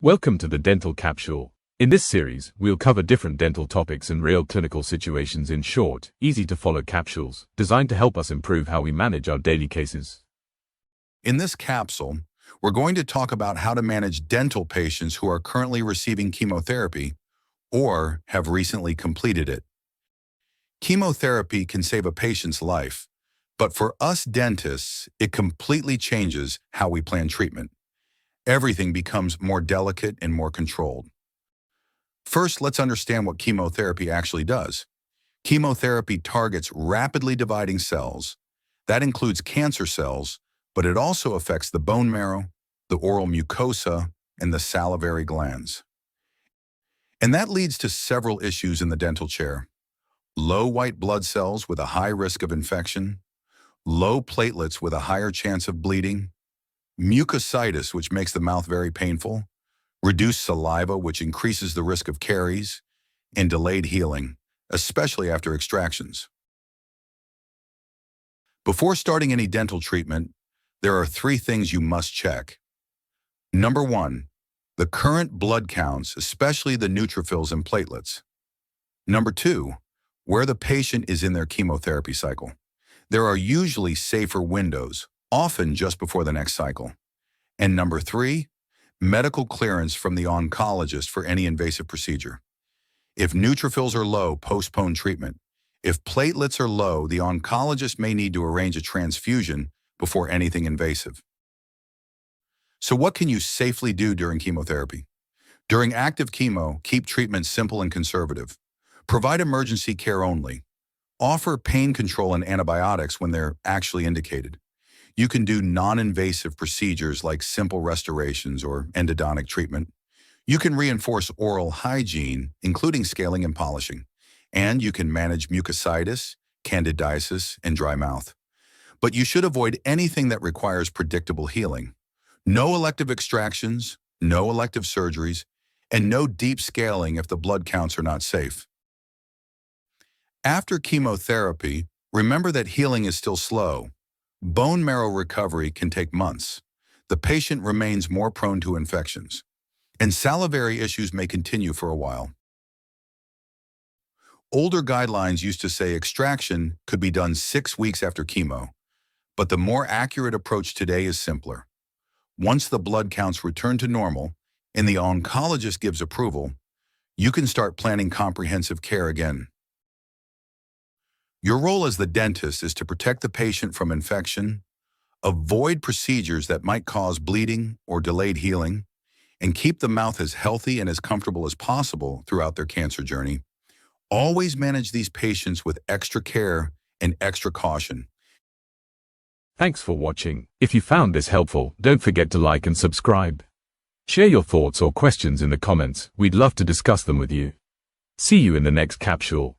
Welcome to the Dental Capsule. In this series, we'll cover different dental topics and real clinical situations in short, easy-to-follow capsules, designed to help us improve how we manage our daily cases. In this capsule, we're going to talk about how to manage dental patients who are currently receiving chemotherapy or have recently completed it. Chemotherapy can save a patient's life, but for us dentists, it completely changes how we plan treatment. Everything becomes more delicate and more controlled. First, let's understand what chemotherapy actually does. Chemotherapy targets rapidly dividing cells. That includes cancer cells, but it also affects the bone marrow, the oral mucosa, and the salivary glands. And that leads to several issues in the dental chair. Low white blood cells with a high risk of infection, low platelets with a higher chance of bleeding, mucositis, which makes the mouth very painful, reduced saliva, which increases the risk of caries, and delayed healing, especially after extractions. Before starting any dental treatment, there are 3 things you must check. Number 1, the current blood counts, especially the neutrophils and platelets. Number 2, where the patient is in their chemotherapy cycle. There are usually safer windows, often just before the next cycle. And number 3, medical clearance from the oncologist for any invasive procedure. If neutrophils are low, postpone treatment. If platelets are low, the oncologist may need to arrange a transfusion before anything invasive. So what can you safely do during chemotherapy? During active chemo, keep treatment simple and conservative. Provide emergency care only. Offer pain control and antibiotics when they're actually indicated. You can do non-invasive procedures like simple restorations or endodontic treatment. You can reinforce oral hygiene, including scaling and polishing. And you can manage mucositis, candidiasis, and dry mouth. But you should avoid anything that requires predictable healing. No elective extractions, no elective surgeries, and no deep scaling if the blood counts are not safe. After chemotherapy, remember that healing is still slow. Bone marrow recovery can take months. The patient remains more prone to infections, and salivary issues may continue for a while. Older guidelines used to say extraction could be done 6 weeks after chemo, but the more accurate approach today is simpler. Once the blood counts return to normal and the oncologist gives approval, you can start planning comprehensive care again. Your role as the dentist is to protect the patient from infection, avoid procedures that might cause bleeding or delayed healing, and keep the mouth as healthy and as comfortable as possible throughout their cancer journey. Always manage these patients with extra care and extra caution. Thanks for watching. If you found this helpful, don't forget to like and subscribe. Share your thoughts or questions in the comments. We'd love to discuss them with you. See you in the next capsule.